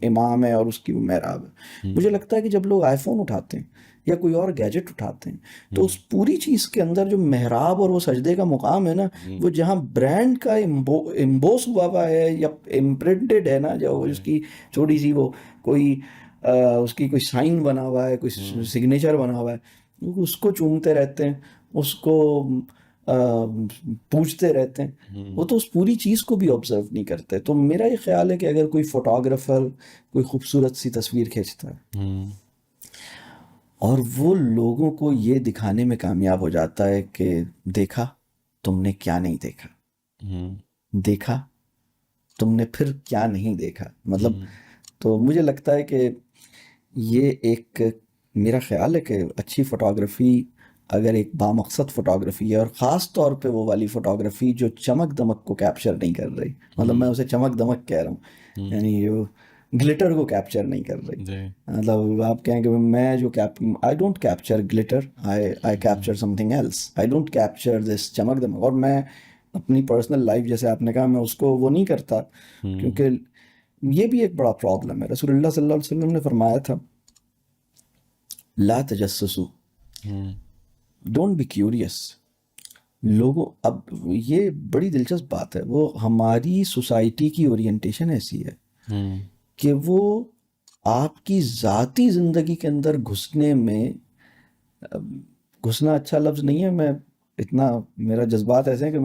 امام ہے اور اس کی وہ محراب ہے۔ مجھے لگتا ہے کہ جب لوگ آئی فون اٹھاتے ہیں یا کوئی اور گیجٹ اٹھاتے ہیں تو اس پوری چیز کے اندر جو محراب اور وہ سجدے کا مقام ہے نا، وہ جہاں برانڈ کا امبوس ہوا ہے یا امپرنٹڈ ہے نا، جو اس کی چھوٹی سی وہ کوئی اس کی کوئی سائن بنا ہوا ہے، کوئی سگنیچر بنا ہوا ہے، اس کو چومتے رہتے ہیں، اس کو پوچھتے رہتے ہیں، وہ تو اس پوری چیز کو بھی آبزرو نہیں کرتے۔ تو میرا یہ خیال ہے کہ اگر کوئی فوٹوگرافر کوئی خوبصورت سی تصویر کھینچتا ہے اور وہ لوگوں کو یہ دکھانے میں کامیاب ہو جاتا ہے کہ دیکھا تم نے کیا نہیں دیکھا، دیکھا تم نے پھر کیا نہیں دیکھا، مطلب، تو مجھے لگتا ہے کہ یہ ایک میرا خیال ہے کہ اچھی فوٹوگرافی اگر ایک بامقصد فوٹوگرافی ہے، اور خاص طور پہ وہ والی فوٹوگرافی جو چمک دمک کو کیپچر نہیں کر رہی، مطلب میں اسے چمک دمک کہہ رہا ہوں، یعنی جو گلٹر کو کیپچر نہیں کر رہی، مطلب آپ کہیں کہ میں جو I don't capture glitter, I capture something else, I don't capture this چمک دمک۔ اور میں اپنی پرسنل لائف، جیسے آپ نے کہا، میں اس کو وہ نہیں کرتا، کیونکہ یہ بھی ایک بڑا پرابلم ہے۔ رسول اللہ صلی اللہ علیہ وسلم نے فرمایا تھا لا تجسسوا، ڈونٹ بی کیوریس۔ لوگوں، اب یہ بڑی دلچسپ بات ہے، وہ ہماری سوسائٹی کی اورینٹیشن ایسی ہے کہ وہ آپ کی ذاتی زندگی کے اندر گھسنے میں، گھسنا اچھا لفظ نہیں ہے، میں اتنا، میرا جذبات ایسے ہیں کہ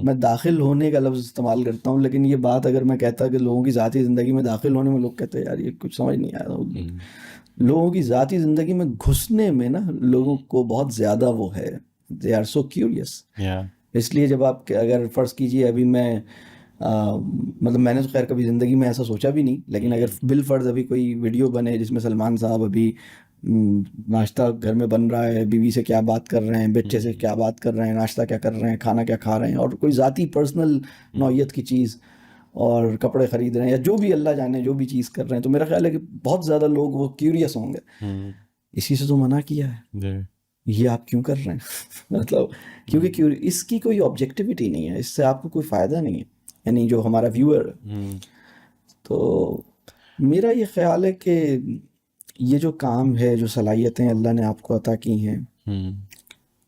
میں داخل ہونے کا لفظ استعمال کرتا ہوں، لیکن یہ بات اگر میں کہتا کہ لوگوں کی ذاتی زندگی میں داخل ہونے میں، لوگ کہتے ہیں یار یہ کچھ سمجھ نہیں آیا۔ لوگوں کی ذاتی زندگی میں گھسنے میں نا لوگوں کو بہت زیادہ وہ ہے، دے آر سو کیوریس۔ اس لیے جب آپ اگر فرض کیجیے، ابھی میں مطلب میں نے تو خیر کبھی زندگی میں ایسا سوچا بھی نہیں، لیکن اگر بالفرض ابھی کوئی ویڈیو بنے جس میں سلمان صاحب ابھی ناشتہ گھر میں بن رہا ہے، بیوی سے کیا بات کر رہے ہیں، بچے سے کیا بات کر رہے ہیں، ناشتہ کیا کر رہے ہیں، کھانا کیا کھا رہے ہیں، اور کوئی ذاتی پرسنل نوعیت کی چیز، اور کپڑے خرید رہے ہیں یا جو بھی اللہ جانے جو بھی چیز کر رہے ہیں، تو میرا خیال ہے کہ بہت زیادہ لوگ وہ کیوریس ہوں گے۔ اسی سے تو منع کیا ہے، یہ آپ کیوں کر رہے ہیں؟ مطلب کیونکہ اس کی کوئی آبجیکٹیوٹی نہیں ہے، اس سے آپ کو کوئی فائدہ نہیں ہے، یعنی جو ہمارا ویور ہے۔ تو میرا یہ خیال ہے کہ یہ جو کام ہے، جو صلاحیتیں اللہ نے آپ کو عطا کی ہیں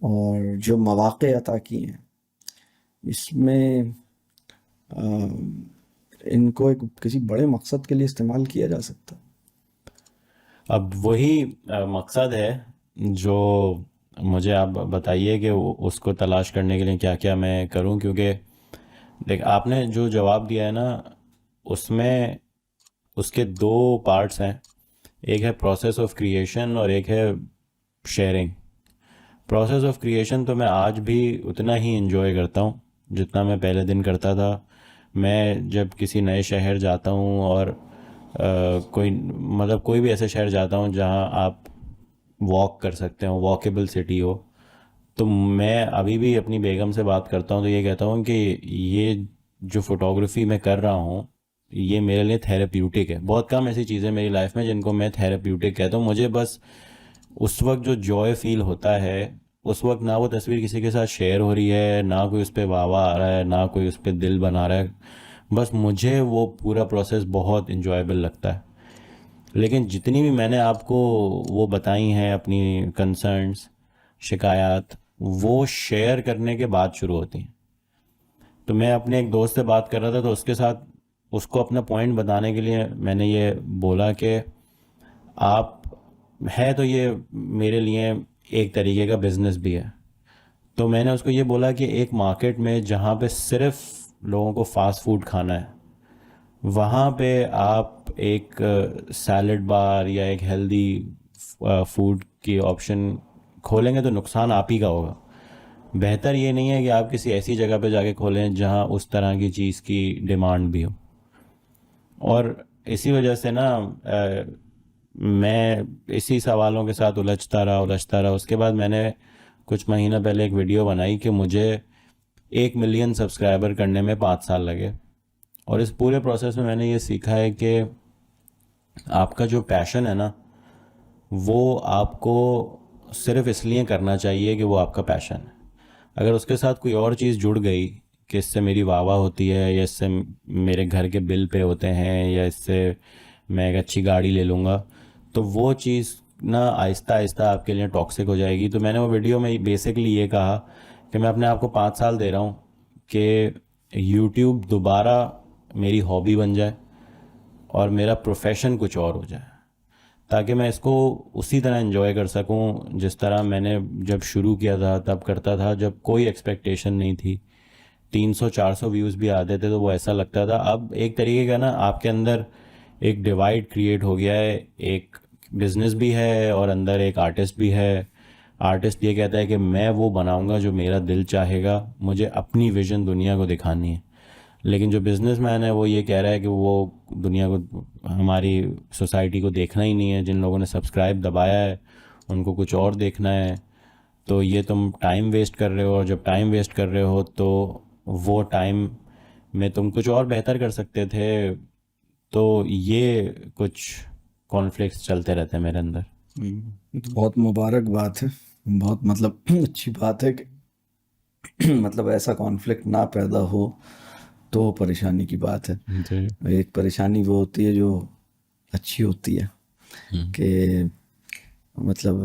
اور جو مواقع عطا کی ہیں، اس میں ان کو ایک کسی بڑے مقصد کے لیے استعمال کیا جا سکتا۔ اب وہی مقصد ہے جو مجھے آپ بتائیے کہ اس کو تلاش کرنے کے لیے کیا کیا میں کروں، کیونکہ دیکھ آپ نے جو جواب دیا ہے نا، اس میں اس کے دو پارٹس ہیں، ایک ہے پروسیس آف کریشن اور ایک ہے شیئرنگ۔ پروسیس آف کریشن تو میں آج بھی اتنا ہی انجوائے کرتا ہوں جتنا میں پہلے دن کرتا تھا۔ میں جب کسی نئے شہر جاتا ہوں، اور کوئی بھی ایسے شہر جاتا ہوں جہاں آپ واک کر سکتے ہوں، واکیبل سٹی ہو، تو میں ابھی بھی اپنی بیگم سے بات کرتا ہوں تو یہ کہتا ہوں کہ یہ جو فوٹوگرافی میں کر رہا ہوں یہ میرے لیے تھیراپیوٹک ہے۔ بہت کم ایسی چیزیں میری لائف میں جن کو میں تھیراپیوٹک کہتا ہوں۔ مجھے بس اس وقت جو جوائے فیل ہوتا ہے، اس وقت نہ وہ تصویر کسی کے ساتھ شیئر ہو رہی ہے، نہ کوئی اس پہ واہ واہ آ رہا ہے، نہ کوئی اس پہ دل بنا رہا ہے، بس مجھے وہ پورا پروسیس بہت انجوائبل لگتا ہے۔ لیکن جتنی بھی میں نے آپ کو وہ بتائی ہیں اپنی کنسرنس، شکایات، وہ شیئر کرنے کے بعد شروع ہوتی ہیں۔ تو میں اپنے ایک دوست سے بات کر رہا تھا، تو اس کے ساتھ اس کو اپنا پوائنٹ بتانے کے لیے میں نے یہ بولا کہ آپ ہے تو یہ میرے لیے ایک طریقے کا بزنس بھی ہے۔ تو میں نے اس کو یہ بولا کہ ایک مارکیٹ میں جہاں پہ صرف لوگوں کو فاسٹ فوڈ کھانا ہے، وہاں پہ آپ ایک سیلڈ بار یا ایک ہیلدی فوڈ کی آپشن کھولیں گے تو نقصان آپ ہی کا ہوگا۔ بہتر یہ نہیں ہے کہ آپ کسی ایسی جگہ پہ جا کے کھولیں جہاں اس طرح کی چیز کی ڈیمانڈ بھی ہو۔ اور اسی وجہ سے نا میں اسی سوالوں کے ساتھ الجھتا رہا۔ اس کے بعد میں نے کچھ مہینہ پہلے ایک ویڈیو بنائی کہ مجھے 1 ملین سبسکرائبر کرنے میں 5 سال لگے. اور اس پورے پروسیس میں نے یہ سیکھا ہے کہ آپ کا جو پیشن ہے نا وہ آپ کو صرف اس لیے کرنا چاہیے کہ وہ آپ کا پیشن ہے. اگر اس کے ساتھ کوئی اور چیز جڑ گئی کہ اس سے میری واہ واہ ہوتی ہے یا اس سے میرے گھر کے بل پے ہوتے ہیں یا اس سے میں ایک اچھی گاڑی لے لوں گا, تو وہ چیز نا آہستہ آہستہ آپ کے لیے ٹاکسک ہو جائے گی. تو میں نے وہ ویڈیو میں بیسکلی یہ کہا کہ میں اپنے آپ کو 5 سال دے رہا ہوں کہ یوٹیوب دوبارہ میری ہابی بن جائے اور میرا پروفیشن کچھ اور ہو جائے, تاکہ میں اس کو اسی طرح انجوائے کر سکوں جس طرح میں نے جب شروع کیا تھا تب کرتا تھا, جب کوئی ایکسپیکٹیشن نہیں تھی. 300-400 ویوز بھی آتے تھے تو وہ ایسا لگتا تھا. اب ایک طریقے کا نا آپ کے اندر ایک ڈیوائڈ کریٹ ہو گیا ہے, ایک بزنس بھی ہے اور اندر ایک آرٹسٹ بھی ہے. آرٹسٹ یہ کہتا ہے کہ میں وہ بناؤں گا جو میرا دل چاہے گا, مجھے اپنی ویژن دنیا کو دکھانی ہے. لیکن جو بزنس مین ہے وہ یہ کہہ رہا ہے کہ وہ دنیا کو, ہماری سوسائٹی کو دیکھنا ہی نہیں ہے. جن لوگوں نے سبسکرائب دبایا ہے ان کو کچھ اور دیکھنا ہے. تو یہ تم ٹائم ویسٹ کر رہے ہو, اور جب ٹائم ویسٹ کر رہے ہو تو وہ ٹائم میں تم کچھ اور بہتر کر سکتے تھے. تو یہ کچھ کانفلکٹس چلتے رہتے ہیں میرے اندر. بہت مبارک بات ہے, بہت مطلب اچھی بات ہے کہ مطلب ایسا کانفلکٹ نہ پیدا ہو تو پریشانی کی بات ہے. ایک پریشانی وہ ہوتی ہے جو اچھی ہوتی ہے کہ مطلب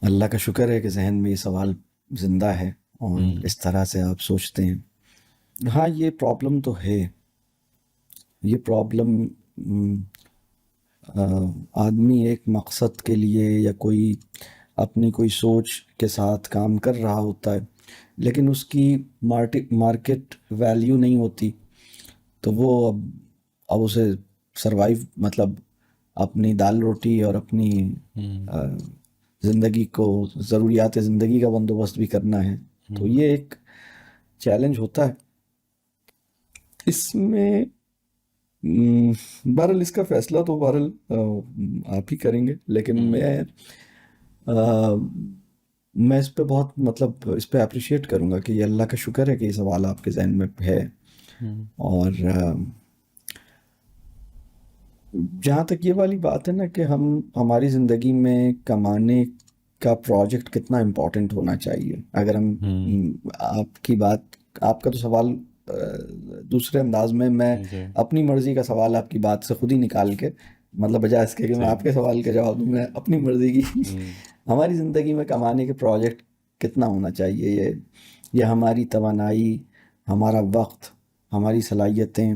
اللہ کا شکر ہے کہ ذہن میں یہ سوال زندہ ہے اور اس طرح سے آپ سوچتے ہیں. ہاں یہ پرابلم تو ہے, یہ پرابلم آدمی ایک مقصد کے لیے یا کوئی اپنی کوئی سوچ کے ساتھ کام کر رہا ہوتا ہے لیکن اس کی مارکیٹ ویلیو نہیں ہوتی, تو وہ اب اسے سروائیو مطلب اپنی دال روٹی اور اپنی زندگی کو, ضروریات زندگی کا بندوبست بھی کرنا ہے. تو یہ ایک چیلنج ہوتا ہے. اس میں بہرحال اس کا فیصلہ تو بہرحال آپ ہی کریں گے, لیکن میں اس پہ بہت مطلب اس پہ اپریشیٹ کروں گا کہ یہ اللہ کا شکر ہے کہ یہ سوال آپ کے ذہن میں ہے. اور جہاں تک یہ والی بات ہے نا کہ ہماری زندگی میں کمانے کا پروجیکٹ کتنا امپورٹنٹ ہونا چاہیے, اگر ہم آپ کی بات, آپ کا تو سوال دوسرے انداز میں اپنی مرضی کا سوال آپ کی بات سے خود ہی نکال کے, مطلب بجائے اس کے کہ میں آپ کے سوال کا جواب دوں, میں اپنی مرضی کی ہماری زندگی میں کمانے کے پروجیکٹ کتنا ہونا چاہیے, یہ ہماری توانائی, ہمارا وقت, ہماری صلاحیتیں,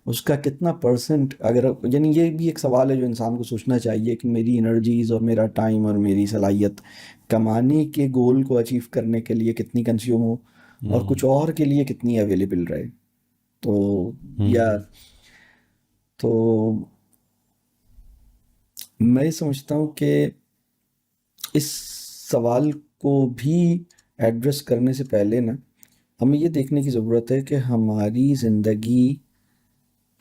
اس کا کتنا پرسنٹ, اگر یعنی یہ بھی ایک سوال ہے جو انسان کو سوچنا چاہیے کہ میری انرجیز اور میرا ٹائم اور میری صلاحیت کمانے کے گول کو اچیو کرنے کے لیے کتنی کنزیوم ہو اور کچھ اور کے لیے کتنی اویلیبل رہے. تو میں سمجھتا ہوں کہ اس سوال کو بھی ایڈریس کرنے سے پہلے نا ہمیں یہ دیکھنے کی ضرورت ہے کہ ہماری زندگی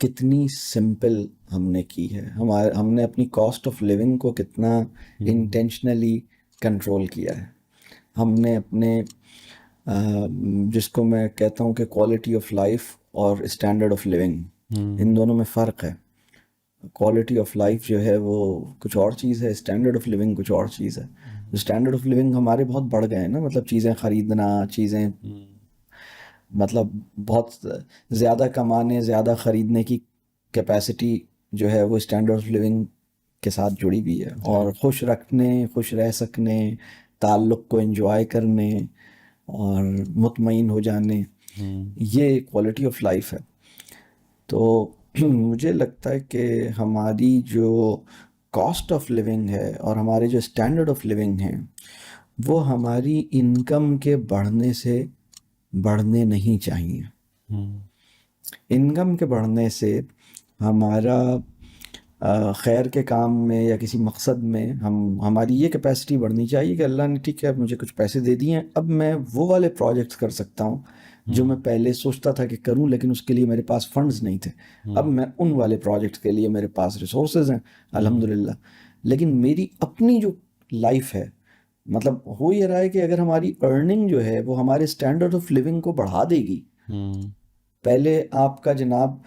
کتنی سمپل ہم نے کی ہے, ہم نے اپنی کاسٹ آف لیونگ کو کتنا انٹینشنلی کنٹرول کیا ہے. ہم نے اپنے جس کو میں کہتا ہوں کہ کوالٹی آف لائف اور اسٹینڈرڈ آف لیونگ, ان دونوں میں فرق ہے. کوالٹی آف لائف جو ہے وہ کچھ اور چیز ہے, اسٹینڈرڈ آف لیونگ کچھ اور چیز ہے. اسٹینڈرڈ آف لیونگ ہمارے بہت بڑھ گئے ہیں نا, مطلب چیزیں خریدنا, چیزیں مطلب بہت زیادہ کمانے, زیادہ خریدنے کی کیپیسٹی جو ہے وہ اسٹینڈرڈ آف لیونگ کے ساتھ جڑی ہوئی ہے. اور خوش رکھنے, خوش رہ سکنے, تعلق کو انجوائے کرنے اور مطمئن ہو جانے, یہ کوالٹی آف لائف ہے. تو مجھے لگتا ہے کہ ہماری جو کاسٹ آف لیونگ ہے اور ہمارے جو اسٹینڈرڈ آف لیونگ ہیں وہ ہماری انکم کے بڑھنے سے بڑھنے نہیں چاہیے. انکم کے بڑھنے سے ہمارا خیر کے کام میں یا کسی مقصد میں ہماری یہ کیپیسٹی بڑھنی چاہیے کہ اللہ نے ٹھیک ہے مجھے کچھ پیسے دے دیے ہیں, اب میں وہ والے پروجیکٹس کر سکتا ہوں جو میں پہلے سوچتا تھا کہ کروں لیکن اس کے لیے میرے پاس فنڈز نہیں تھے. اب میں ان والے پروجیکٹس کے لیے میرے پاس ریسورسز ہیں الحمدللہ. لیکن میری اپنی جو لائف ہے مطلب ہو یہ رہا ہے کہ اگر ہماری ارننگ جو ہے وہ ہمارے اسٹینڈرڈ آف لیونگ کو بڑھا دے گی. پہلے آپ کا جناب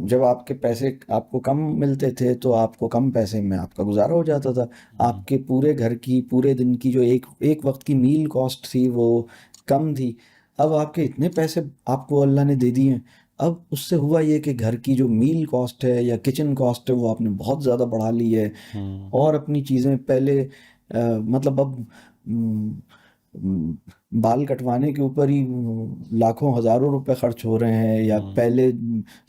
جب آپ کے پیسے آپ کو کم ملتے تھے تو آپ کو کم پیسے میں آپ کا گزارا ہو جاتا تھا. آپ کے پورے گھر کی پورے دن کی جو ایک وقت کی میل کاسٹ تھی وہ کم تھی. اب آپ کے اتنے پیسے آپ کو اللہ نے دے دیے ہیں, اب اس سے ہوا یہ کہ گھر کی جو میل کاسٹ ہے یا کچن کاسٹ ہے وہ آپ نے بہت زیادہ بڑھا لی ہے. اور اپنی چیزیں پہلے مطلب اب بال کٹوانے کے اوپر ہی لاکھوں ہزاروں روپے خرچ ہو رہے ہیں, یا پہلے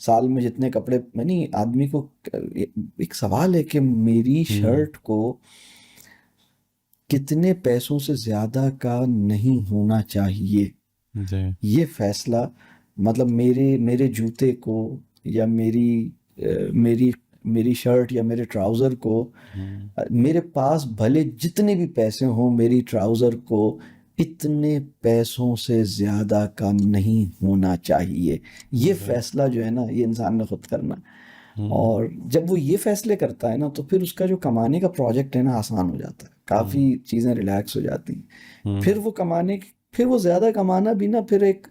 سال میں جتنے کپڑے, یعنی آدمی کو ایک سوال ہے کہ میری شرٹ کو کتنے پیسوں سے زیادہ کا نہیں ہونا چاہیے. یہ فیصلہ مطلب میرے جوتے کو یا میری شرٹ یا میرے ٹراؤزر کو, میرے پاس بھلے جتنے بھی پیسے ہوں میری ٹراؤزر کو اتنے پیسوں سے زیادہ کا نہیں ہونا چاہیے. یہ فیصلہ جو ہے نا یہ انسان نے خود کرنا. اور جب وہ یہ فیصلے کرتا ہے نا تو پھر اس کا جو کمانے کا پروجیکٹ ہے نا آسان ہو جاتا ہے, کافی چیزیں ریلیکس ہو جاتی ہیں. پھر وہ زیادہ کمانا بھی نا پھر ایک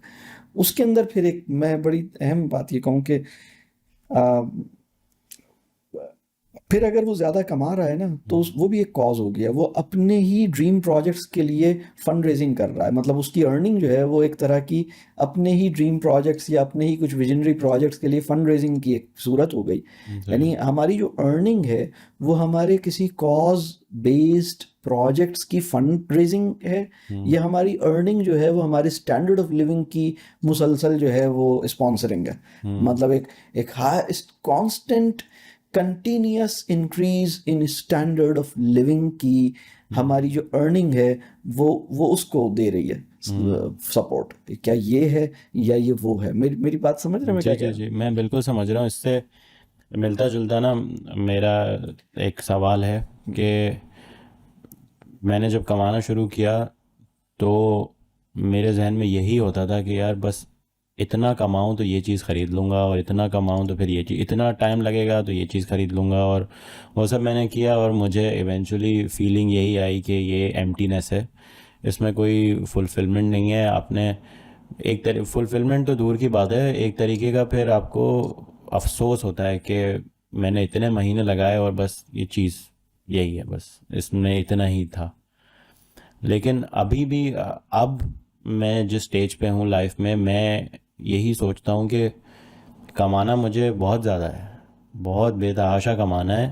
اس کے اندر پھر ایک میں بڑی اہم بات یہ کہوں کہ پھر اگر وہ زیادہ کما رہا ہے نا تو وہ بھی ایک کاز ہو گیا, وہ اپنے ہی ڈریم پروجیکٹس کے لیے فنڈ ریزنگ کر رہا ہے. مطلب اس کی ارننگ جو ہے وہ ایک طرح کی اپنے ہی ڈریم پروجیکٹس یا اپنے ہی کچھ ویژنری پروجیکٹس کے لیے فنڈ ریزنگ کی ایک صورت ہو گئی. یعنی ہماری جو ارننگ ہے وہ ہمارے کسی کاز بیسڈ پروجیکٹس کی فنڈ ریزنگ ہے, یا ہماری ارننگ جو ہے وہ ہمارے اسٹینڈرڈ آف لیونگ کی مسلسل جو ہے وہ اسپانسرنگ ہے. مطلب ایک constant continuous increase in standard of living کی ہماری جو ارننگ ہے وہ اس کو دے رہی ہے سپورٹ. کیا یہ ہے یا یہ وہ ہے؟ میری بات سمجھ رہے ہیں؟ جی جی میں بالکل سمجھ رہا ہوں. اس سے ملتا جلتا نا میرا ایک سوال ہے کہ میں نے جب کمانا شروع کیا تو میرے ذہن میں یہی ہوتا تھا کہ یار بس اتنا کماؤں تو یہ چیز خرید لوں گا, اور اتنا کماؤں تو پھر یہ چیز, اتنا ٹائم لگے گا تو یہ چیز خرید لوں گا, اور وہ سب میں نے کیا. اور مجھے ایونچولی فیلنگ یہی آئی کہ یہ ایمٹینس ہے, اس میں کوئی فلفلمنٹ نہیں ہے. آپ نے ایک فلفلمنٹ تو دور کی بات ہے, ایک طریقے کا پھر آپ کو افسوس ہوتا ہے کہ میں نے اتنے مہینے لگائے اور بس یہ چیز یہی ہے, بس اس میں اتنا ہی تھا. لیکن ابھی بھی اب میں جس سٹیج پہ ہوں لائف میں یہی سوچتا ہوں کہ کمانا مجھے بہت زیادہ ہے, بہت بے تحاشا کمانا ہے.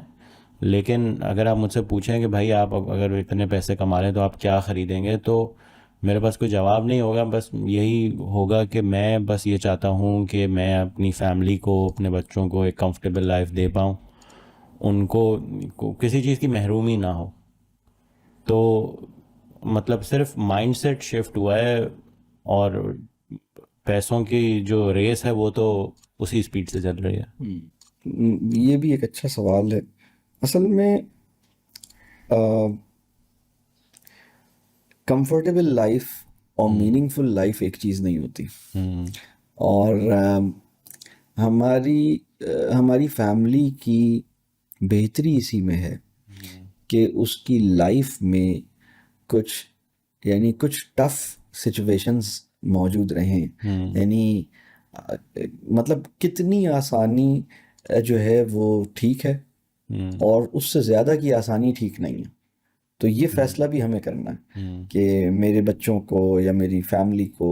لیکن اگر آپ مجھ سے پوچھیں کہ بھائی آپ اگر اتنے پیسے کما رہے ہیں تو آپ کیا خریدیں گے, تو میرے پاس کوئی جواب نہیں ہوگا. بس یہی ہوگا کہ میں بس یہ چاہتا ہوں کہ میں اپنی فیملی کو, اپنے بچوں کو ایک کمفرٹیبل لائف دے پاؤں, ان کو کسی چیز کی محرومی نہ ہو. تو مطلب صرف مائنڈ سیٹ شفٹ ہوا ہے, اور پیسوں کی جو ریس ہے وہ تو اسی اسپیڈ سے چل رہی ہے. یہ بھی ایک اچھا سوال ہے. اصل میں کمفرٹیبل لائف اور میننگ فل لائف ایک چیز نہیں ہوتی. اور ہماری فیملی کی بہتری اسی میں ہے کہ اس کی لائف میں کچھ ٹف سچویشنز موجود رہیں. یعنی مطلب کتنی آسانی جو ہے وہ ٹھیک ہے, اور اس سے زیادہ کی آسانی ٹھیک نہیں ہے. تو یہ فیصلہ بھی ہمیں کرنا ہے کہ میرے بچوں کو یا میری فیملی کو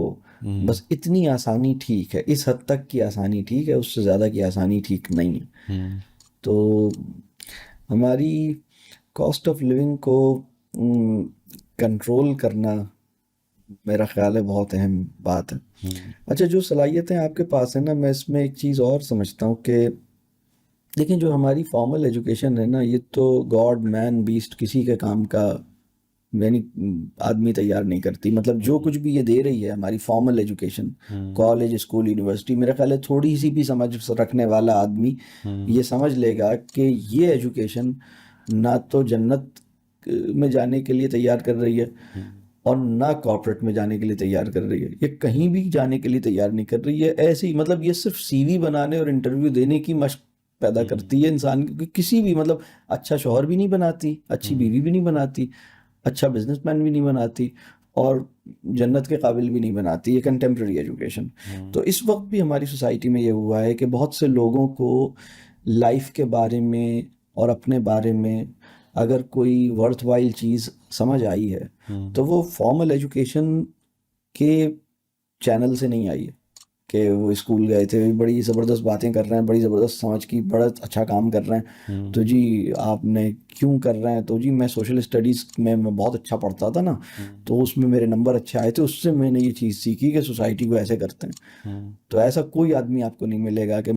بس اتنی آسانی ٹھیک ہے, اس حد تک کی آسانی ٹھیک ہے, اس سے زیادہ کی آسانی ٹھیک نہیں ہے. تو ہماری کاسٹ آف لیونگ کو کنٹرول کرنا میرا خیال ہے بہت اہم بات ہے. اچھا, جو صلاحیتیں آپ کے پاس ہیں نا, میں اس میں ایک چیز اور سمجھتا ہوں کہ لیکن جو ہماری فارمل ایجوکیشن ہے نا, یہ تو گاڈ مین بیسٹ کسی کے کام کا یعنی آدمی تیار نہیں کرتی. مطلب جو کچھ بھی یہ دے رہی ہے ہماری formal education, college, school, university, میرا خیال ہے تھوڑی سی بھی سمجھ رکھنے والا آدمی یہ سمجھ لے گا کہ یہ ایجوکیشن نہ تو جنت میں جانے کے لیے تیار کر رہی ہے اور نہ کارپوریٹ میں جانے کے لیے تیار کر رہی ہے, یہ کہیں بھی جانے کے لیے تیار نہیں کر رہی ہے. ایسے ہی مطلب یہ صرف سی وی بنانے اور انٹرویو دینے کی مشق پیدا کرتی ہے انسان کی. کسی بھی مطلب اچھا شوہر بھی نہیں بناتی, اچھی بیوی بھی نہیں بناتی, اچھا بزنس مین بھی نہیں بناتی اور جنت کے قابل بھی نہیں بناتی، یہ کنٹمپریری ایجوکیشن. تو اس وقت بھی ہماری سوسائٹی میں یہ ہوا ہے کہ بہت سے لوگوں کو لائف کے بارے میں اور اپنے بارے میں اگر کوئی ورتھ وائل چیز سمجھ آئی ہے تو وہ فارمل ایجوکیشن کے چینل سے نہیں آئی ہے کہ وہ اسکول گئے تھے، بڑی زبردست باتیں کر رہے ہیں، بڑی زبردست سمجھ کی، بڑا اچھا کام کر رہے ہیں، تو جی آپ نے کیوں کر رہے ہیں؟ تو جی میں سوشل اسٹڈیز میں بہت اچھا پڑھتا تھا نا، تو اس میں میرے نمبر اچھے آئے تھے، اس سے میں نے یہ چیز سیکھی کہ سوسائٹی کو ایسے کرتے ہیں. تو ایسا کوئی آدمی آپ کو نہیں ملے گا کہ